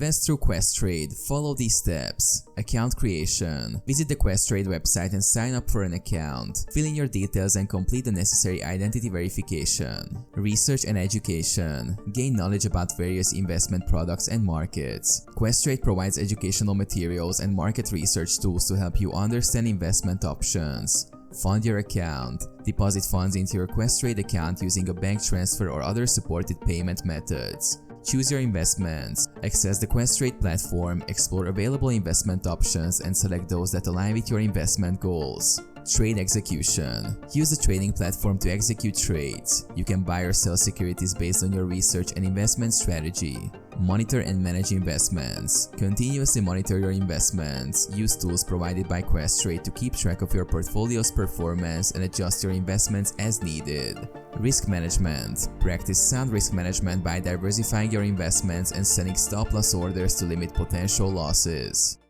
invest through Questrade, follow these steps. Account creation. Visit the Questrade website and sign up for an account. Fill in your details and complete the necessary identity verification. Research and education. Gain knowledge about various investment products and markets. Questrade provides educational materials and market research tools to help you understand investment options. Fund your account. Deposit funds into your Questrade account using a bank transfer or other supported payment methods. Choose your investments. Access the Questrade platform, explore available investment options, and select those that align with your investment goals. Trade execution. Use the trading platform to execute trades. You can buy or sell securities based on your research and investment strategy. Monitor and manage investments. Continuously monitor your investments. Use tools provided by Questrade to keep track of your portfolio's performance and adjust your investments as needed. Risk management. Practice sound risk management by diversifying your investments and setting stop-loss orders to limit potential losses.